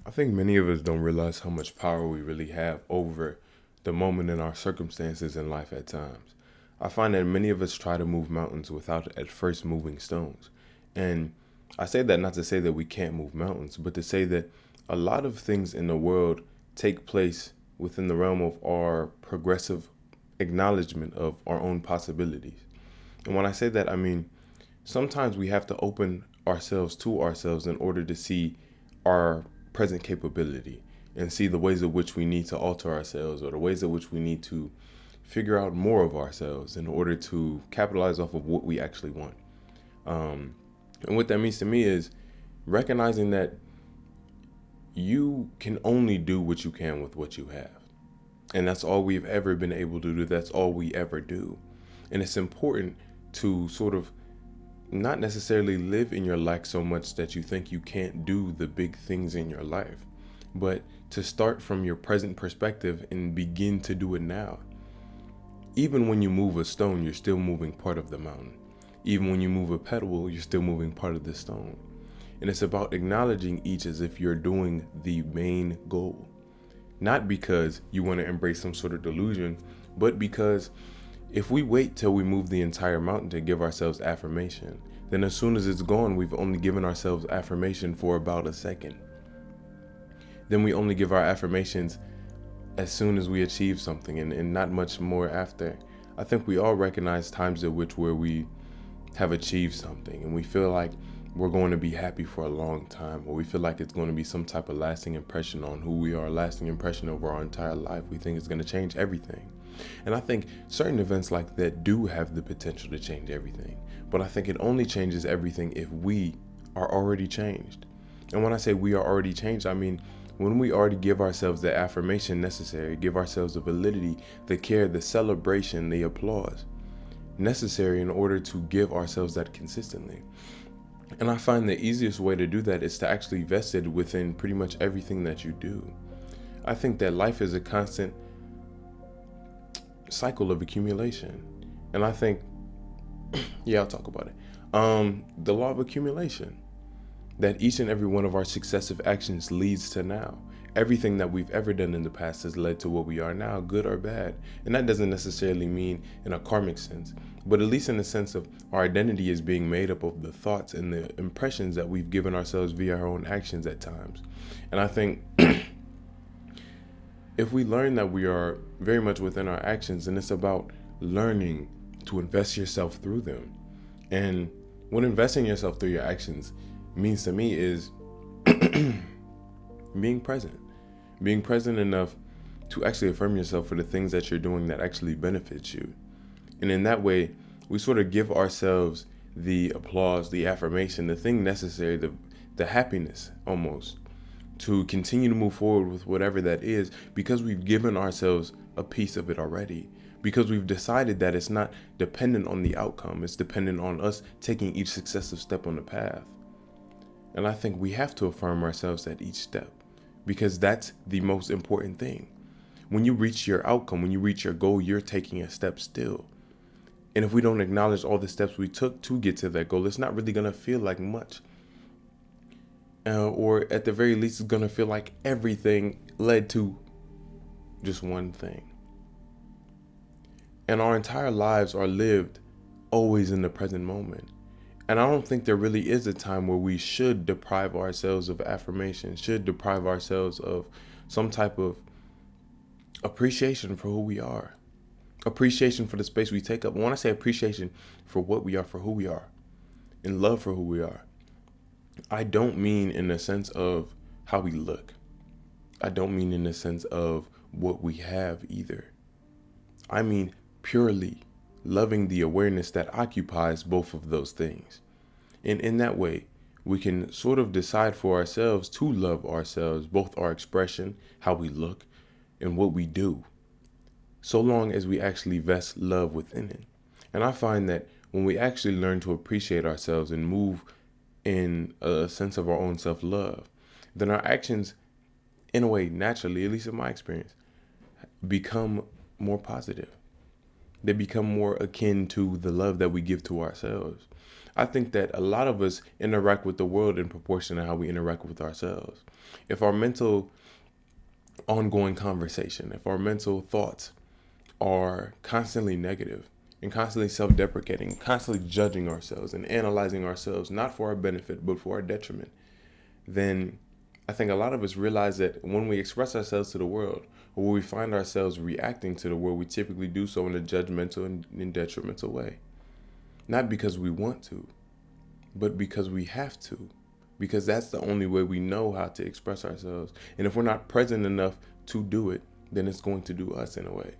I think many of us don't realize how much power we really have over the moment and our circumstances in life at times. I find that many of us try to move mountains without at first moving stones. And I say that not to say that we can't move mountains, but to say that a lot of things in the world take place within the realm of our progressive acknowledgement of our own possibilities. And when I say that, I mean sometimes we have to open ourselves to ourselves in order to see our present capability and see the ways in which we need to alter ourselves or the ways in which we need to figure out more of ourselves in order to capitalize off of what we actually want. And what that means to me is recognizing that you can only do what you can with what you have. And that's all we've ever been able to do. That's all we ever do. And it's important to sort of not necessarily live in your lack so much that you think you can't do the big things in your life, but to start from your present perspective and begin to do it now. Even when you move a stone, you're still moving part of the mountain. Even when you move a pebble, you're still moving part of the stone. And it's about acknowledging each as if you're doing the main goal. Not because you want to embrace some sort of delusion, but because if we wait till we move the entire mountain to give ourselves affirmation, then as soon as it's gone, we've only given ourselves affirmation for about a second. Then we only give our affirmations as soon as we achieve something and not much more after. I think we all recognize times in which where we have achieved something and we feel like we're going to be happy for a long time, or we feel like it's going to be some type of lasting impression on who we are, a lasting impression over our entire life. We think it's going to change everything. And I think certain events like that do have the potential to change everything. But I think it only changes everything if we are already changed. And when I say we are already changed, I mean when we already give ourselves the affirmation necessary, give ourselves the validity, the care, the celebration, the applause necessary in order to give ourselves that consistently. And I find the easiest way to do that is to actually vest it within pretty much everything that you do. I think that life is a constant cycle of accumulation. And I think, yeah, I'll talk about it. The law of accumulation, that each and every one of our successive actions leads to now. Everything that we've ever done in the past has led to what we are now, good or bad. And that doesn't necessarily mean in a karmic sense, but at least in the sense of our identity is being made up of the thoughts and the impressions that we've given ourselves via our own actions at times. And I think if we learn that we are very much within our actions, and it's about learning to invest yourself through them. And what investing yourself through your actions means to me is being present. Being present enough to actually affirm yourself for the things that you're doing that actually benefits you. And in that way, we sort of give ourselves the applause, the affirmation, the thing necessary, the happiness almost to continue to move forward with whatever that is, because we've given ourselves a piece of it already. Because we've decided that it's not dependent on the outcome, it's dependent on us taking each successive step on the path. And I think we have to affirm ourselves at each step, because that's the most important thing. When you reach your outcome, when you reach your goal, you're taking a step still. And if we don't acknowledge all the steps we took to get to that goal, it's not really going to feel like much. Or at the very least, it's going to feel like everything led to just one thing. And our entire lives are lived always in the present moment. And I don't think there really is a time where we should deprive ourselves of affirmation, should deprive ourselves of some type of appreciation for who we are, appreciation for the space we take up. And when I say appreciation for what we are, for who we are, and love for who we are, I don't mean in the sense of how we look. I don't mean in the sense of what we have either. I mean purely loving the awareness that occupies both of those things. And in that way, we can sort of decide for ourselves to love ourselves, both our expression, how we look, and what we do, so long as we actually vest love within it. And I find that when we actually learn to appreciate ourselves and move in a sense of our own self-love, then our actions, in a way, naturally, at least in my experience, become more positive. They become more akin to the love that we give to ourselves. I think that a lot of us interact with the world in proportion to how we interact with ourselves. If our mental ongoing conversation, if our mental thoughts are constantly negative and constantly self-deprecating, constantly judging ourselves and analyzing ourselves, not for our benefit, but for our detriment, then I think a lot of us realize that when we express ourselves to the world, or when we find ourselves reacting to the world, we typically do so in a judgmental and detrimental way. Not because we want to, but because we have to. Because that's the only way we know how to express ourselves. And if we're not present enough to do it, then it's going to do us in a way.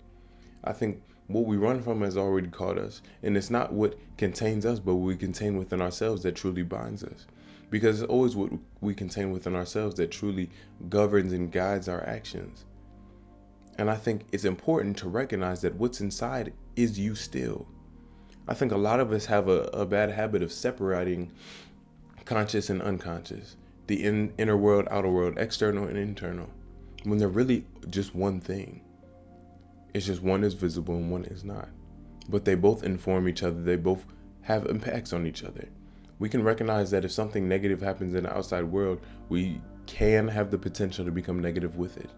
I think what we run from has already caught us. And it's not what contains us, but what we contain within ourselves that truly binds us. Because it's always what we contain within ourselves that truly governs and guides our actions. And I think it's important to recognize that what's inside is you still. I think a lot of us have a bad habit of separating conscious and unconscious, the inner world, outer world, external and internal, when they're really just one thing. It's just one is visible and one is not. But they both inform each other. They both have impacts on each other. We can recognize that if something negative happens in the outside world, we can have the potential to become negative with it.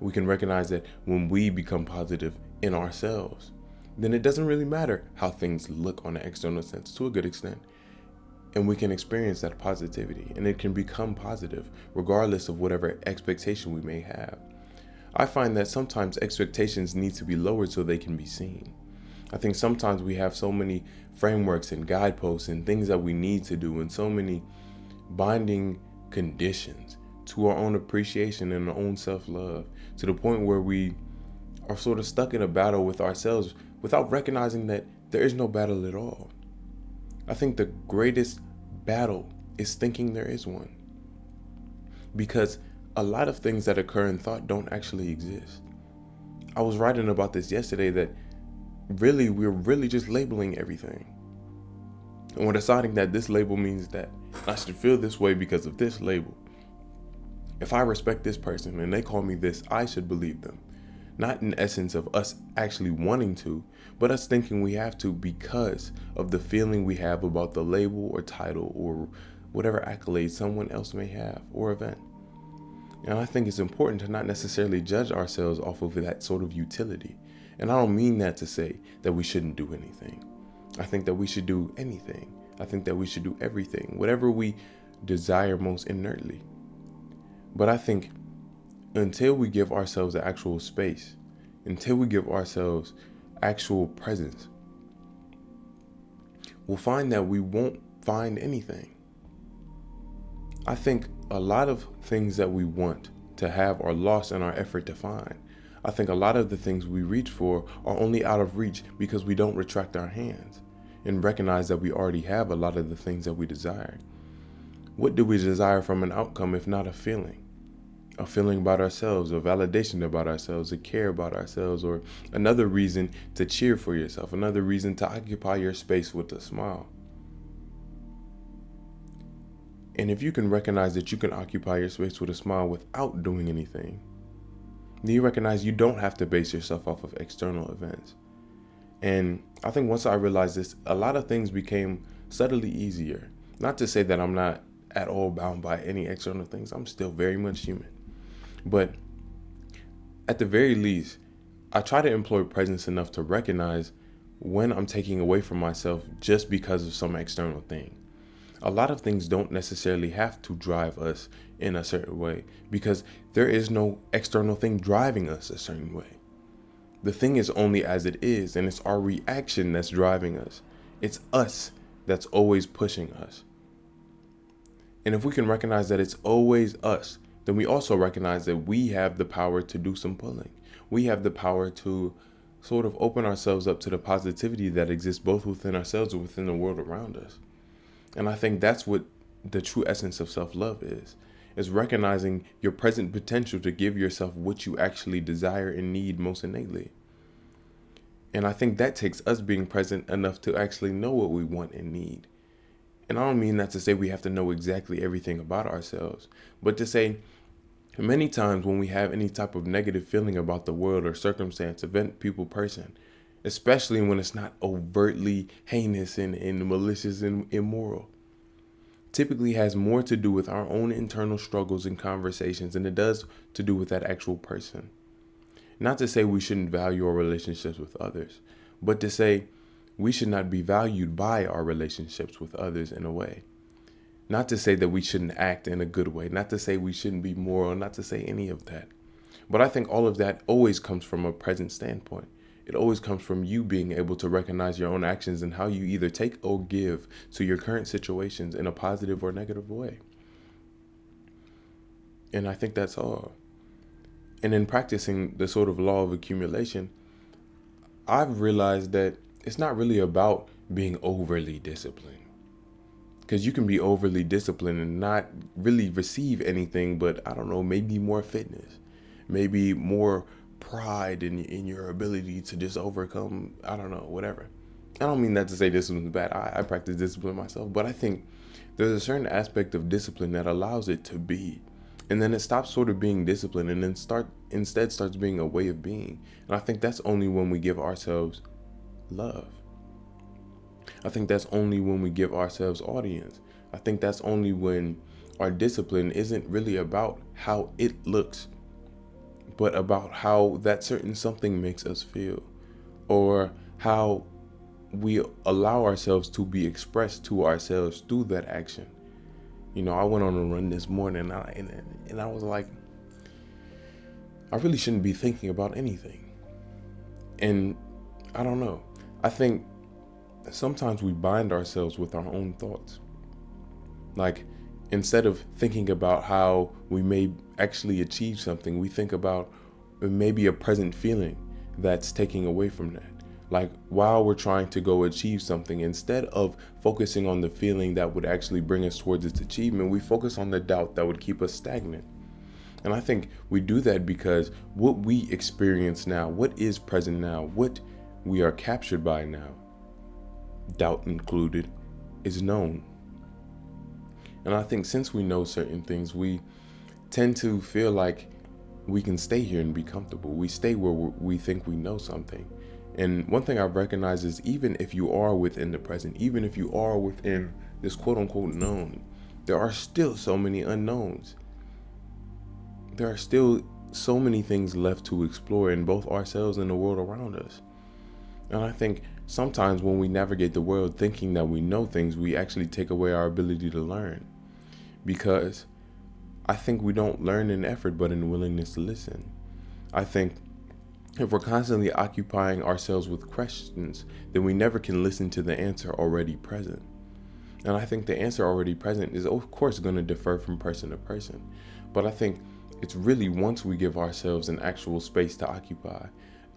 We can recognize that when we become positive in ourselves, then it doesn't really matter how things look on an external sense to a good extent. And we can experience that positivity, and it can become positive regardless of whatever expectation we may have. I find that sometimes expectations need to be lowered so they can be seen. I think sometimes we have so many frameworks and guideposts and things that we need to do, and so many binding conditions to our own appreciation and our own self-love, to the point where we are sort of stuck in a battle with ourselves without recognizing that there is no battle at all. I think the greatest battle is thinking there is one. Because a lot of things that occur in thought don't actually exist. I was writing about this yesterday, that really we're really just labeling everything. And we're deciding that this label means that I should feel this way because of this label. If I respect this person and they call me this, I should believe them. Not in essence of us actually wanting to, but us thinking we have to because of the feeling we have about the label or title or whatever accolade someone else may have or event. And I think it's important to not necessarily judge ourselves off of that sort of utility. And I don't mean that to say that we shouldn't do anything. I think that we should do anything. I think that we should do everything, whatever we desire most inertly. But I think until we give ourselves the actual space, until we give ourselves actual presence, we'll find that we won't find anything. I think a lot of things that we want to have are lost in our effort to find. I think a lot of the things we reach for are only out of reach because we don't retract our hands and recognize that we already have a lot of the things that we desire. What do we desire from an outcome if not a feeling? A feeling about ourselves, a validation about ourselves, a care about ourselves, or another reason to cheer for yourself, another reason to occupy your space with a smile. And if you can recognize that you can occupy your space with a smile without doing anything, then you recognize you don't have to base yourself off of external events. And I think once I realized this, a lot of things became subtly easier. Not to say that I'm not at all bound by any external things. I'm still very much human. But at the very least, I try to employ presence enough to recognize when I'm taking away from myself just because of some external thing. A lot of things don't necessarily have to drive us in a certain way because there is no external thing driving us a certain way. The thing is only as it is, and it's our reaction that's driving us. It's us that's always pushing us. And if we can recognize that it's always us, then we also recognize that we have the power to do some pulling. We have the power to sort of open ourselves up to the positivity that exists both within ourselves and within the world around us. And I think that's what the true essence of self-love is recognizing your present potential to give yourself what you actually desire and need most innately. And I think that takes us being present enough to actually know what we want and need. And I don't mean that to say we have to know exactly everything about ourselves, but to say many times when we have any type of negative feeling about the world or circumstance, event, people, person, especially when it's not overtly heinous and malicious and immoral. Typically has more to do with our own internal struggles and conversations than it does to do with that actual person. Not to say we shouldn't value our relationships with others, but to say we should not be valued by our relationships with others in a way. Not to say that we shouldn't act in a good way, not to say we shouldn't be moral, not to say any of that. But I think all of that always comes from a present standpoint. It always comes from you being able to recognize your own actions and how you either take or give to your current situations in a positive or negative way. And I think that's all. And in practicing the sort of law of accumulation, I've realized that it's not really about being overly disciplined. Because you can be overly disciplined and not really receive anything but, I don't know, maybe more fitness, maybe more pride in your ability to just overcome, I don't know, whatever. I don't mean that to say discipline is bad. I practice discipline myself, but I think there's a certain aspect of discipline that allows it to be. And then it stops sort of being discipline and then instead starts being a way of being. And I think that's only when we give ourselves love. I think that's only when we give ourselves audience. I think that's only when our discipline isn't really about how it looks, but about how that certain something makes us feel, or how we allow ourselves to be expressed to ourselves through that action. I went on a run this morning and I was like, I really shouldn't be thinking about anything. And I don't know. I think sometimes we bind ourselves with our own thoughts. Like, instead of thinking about how we may actually achieve something, we think about maybe a present feeling that's taking away from that. Like, while we're trying to go achieve something, instead of focusing on the feeling that would actually bring us towards its achievement, we focus on the doubt that would keep us stagnant. And I think we do that because what we experience now, what is present now, what we are captured by now, doubt included, is known. And I think since we know certain things, we tend to feel like we can stay here and be comfortable. We stay where we think we know something. And one thing I've recognized is even if you are within the present, even if you are within this quote unquote known, there are still so many unknowns. There are still so many things left to explore in both ourselves and the world around us. And I think sometimes when we navigate the world thinking that we know things, we actually take away our ability to learn. Because I think we don't learn in effort, but in willingness to listen. I think if we're constantly occupying ourselves with questions, then we never can listen to the answer already present. And I think the answer already present is, of course, going to differ from person to person. But I think it's really once we give ourselves an actual space to occupy,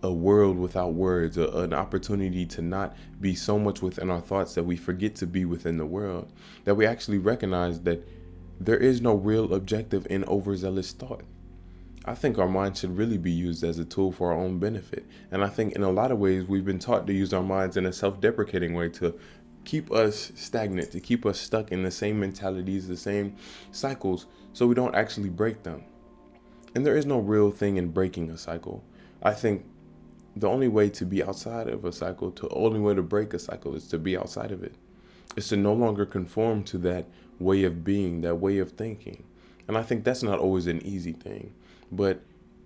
a world without words, an opportunity to not be so much within our thoughts that we forget to be within the world, that we actually recognize that there is no real objective in overzealous thought. I think our minds should really be used as a tool for our own benefit. And I think in a lot of ways, we've been taught to use our minds in a self-deprecating way to keep us stagnant, to keep us stuck in the same mentalities, the same cycles, so we don't actually break them. And there is no real thing in breaking a cycle. I think the only way to be outside of a cycle, the only way to break a cycle is to be outside of it. It's to no longer conform to that way of being, that way of thinking. And I think that's not always an easy thing. But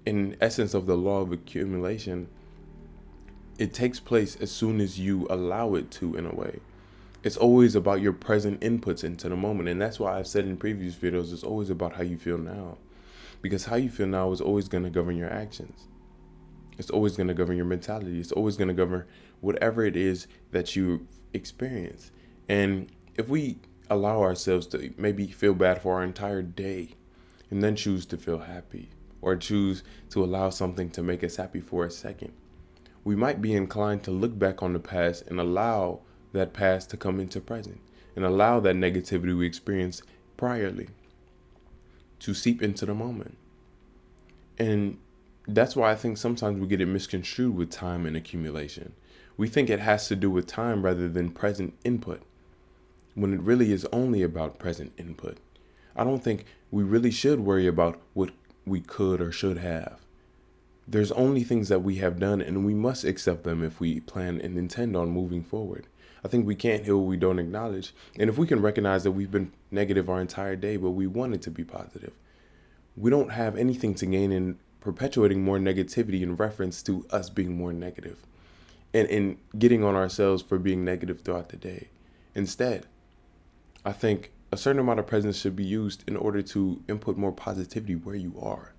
in essence of the law of accumulation, it takes place as soon as you allow it to, in a way. It's always about your present inputs into the moment. And that's why I've said in previous videos, it's always about how you feel now. Because how you feel now is always going to govern your actions. It's always going to govern your mentality. It's always going to govern whatever it is that you experience. And if we allow ourselves to maybe feel bad for our entire day and then choose to feel happy, or choose to allow something to make us happy for a second, we might be inclined to look back on the past and allow that past to come into present and allow that negativity we experienced priorly to seep into the moment. And that's why I think sometimes we get it misconstrued with time and accumulation. We think it has to do with time rather than present input, when it really is only about present input. I don't think we really should worry about what we could or should have. There's only things that we have done, and we must accept them if we plan and intend on moving forward. I think we can't heal what we don't acknowledge. And if we can recognize that we've been negative our entire day, but we want it to be positive, we don't have anything to gain in perpetuating more negativity in reference to us being more negative and in getting on ourselves for being negative throughout the day. Instead, I think a certain amount of presence should be used in order to input more positivity where you are.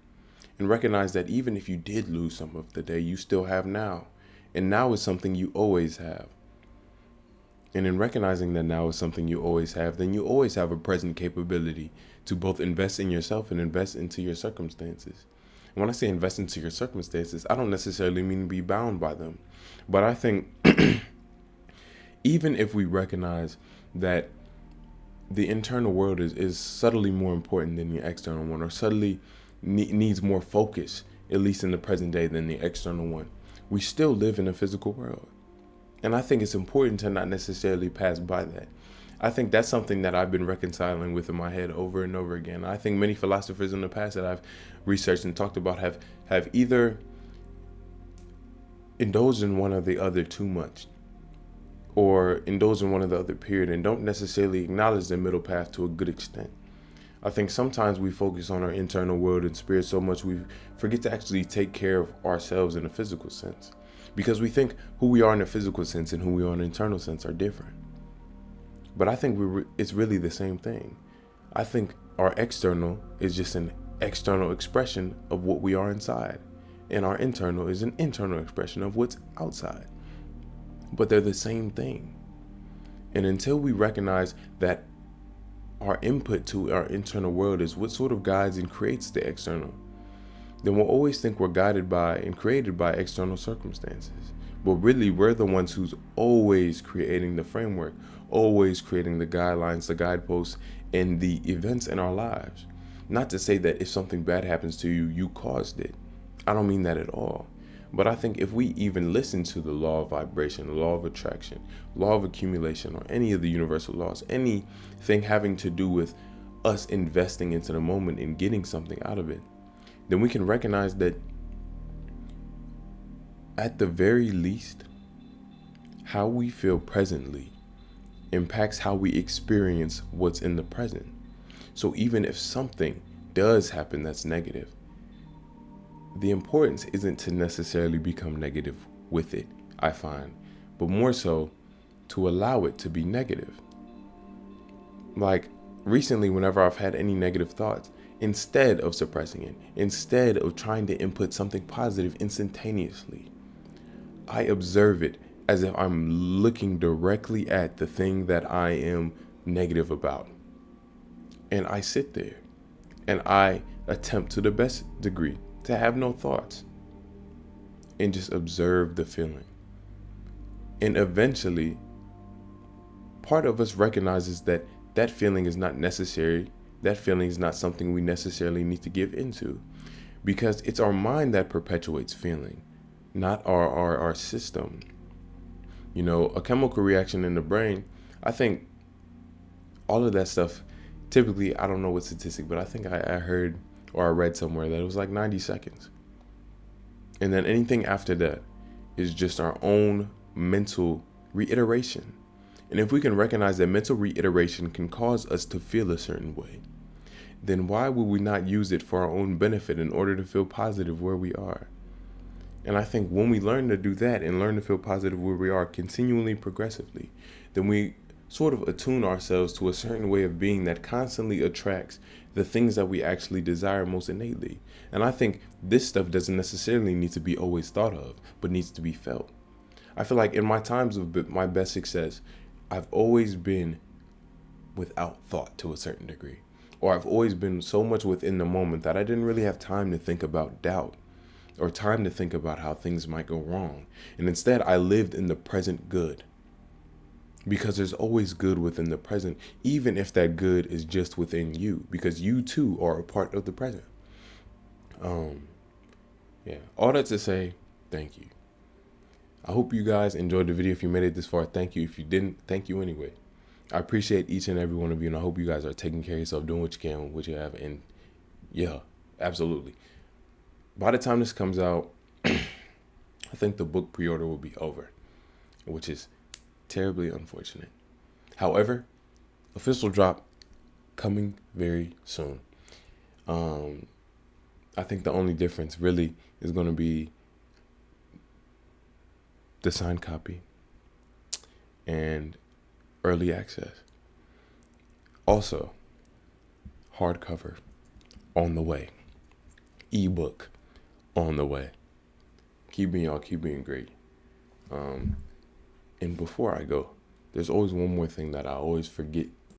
And recognize that even if you did lose some of the day, you still have now. And now is something you always have. And in recognizing that now is something you always have, then you always have a present capability to both invest in yourself and invest into your circumstances. And when I say invest into your circumstances, I don't necessarily mean be bound by them. But I think even if we recognize that the internal world is subtly more important than the external one, or subtly needs more focus, at least in the present day, than the external one, we still live in a physical world. And I think it's important to not necessarily pass by that. I think that's something that I've been reconciling with in my head over and over again. I think many philosophers in the past that I've researched and talked about have either indulged in one or the other too much, or indulged in one or the other period, and don't necessarily acknowledge the middle path to a good extent. I think sometimes we focus on our internal world and spirit so much we forget to actually take care of ourselves in a physical sense. Because we think who we are in a physical sense and who we are in an internal sense are different. But I think it's really the same thing. I think our external is just an external expression of what we are inside. And our internal is an internal expression of what's outside. But they're the same thing. And until we recognize that our input to our internal world is what sort of guides and creates the external, then we'll always think we're guided by and created by external circumstances. But really, we're the ones who's always creating the framework, always creating the guidelines, the guideposts, and the events in our lives. Not to say that if something bad happens to you, you caused it. I don't mean that at all. But I think if we even listen to the law of vibration, the law of attraction, law of accumulation, or any of the universal laws, anything having to do with us investing into the moment and getting something out of it, then we can recognize that at the very least, how we feel presently impacts how we experience what's in the present. So even if something does happen that's negative, the importance isn't to necessarily become negative with it, I find, but more so to allow it to be negative. Like recently, whenever I've had any negative thoughts, instead of suppressing it, instead of trying to input something positive instantaneously, I observe it as if I'm looking directly at the thing that I am negative about. And I sit there and I attempt to the best degree to have no thoughts and just observe the feeling. And eventually, part of us recognizes that that feeling is not necessary. That feeling is not something we necessarily need to give into, because it's our mind that perpetuates feeling, not our system. You know, a chemical reaction in the brain, I think all of that stuff, typically, I don't know what statistic, but I think I heard or I read somewhere that it was like 90 seconds. And then anything after that is just our own mental reiteration. And if we can recognize that mental reiteration can cause us to feel a certain way, then why would we not use it for our own benefit in order to feel positive where we are? And I think when we learn to do that and learn to feel positive where we are continually, progressively, then we sort of attune ourselves to a certain way of being that constantly attracts the things that we actually desire most innately. And I think this stuff doesn't necessarily need to be always thought of, but needs to be felt. I feel like in my times of my best success, I've always been without thought to a certain degree. Or I've always been so much within the moment that I didn't really have time to think about doubt or time to think about how things might go wrong. And instead, I lived in the present good. Because there's always good within the present, even if that good is just within you, because you too are a part of the present. All that to say, thank you. I hope you guys enjoyed the video. If you made it this far, thank you. If you didn't, thank you anyway. I appreciate each and every one of you, and I hope you guys are taking care of yourself, doing what you can with what you have, and yeah, absolutely. By the time this comes out, I think the book pre-order will be over, which is terribly unfortunate. However, official drop coming very soon. Um, I think the only difference really is going to be the signed copy and early access. Also, hardcover on the way, ebook on the way. Keep being great. And before I go, there's always one more thing that I always forget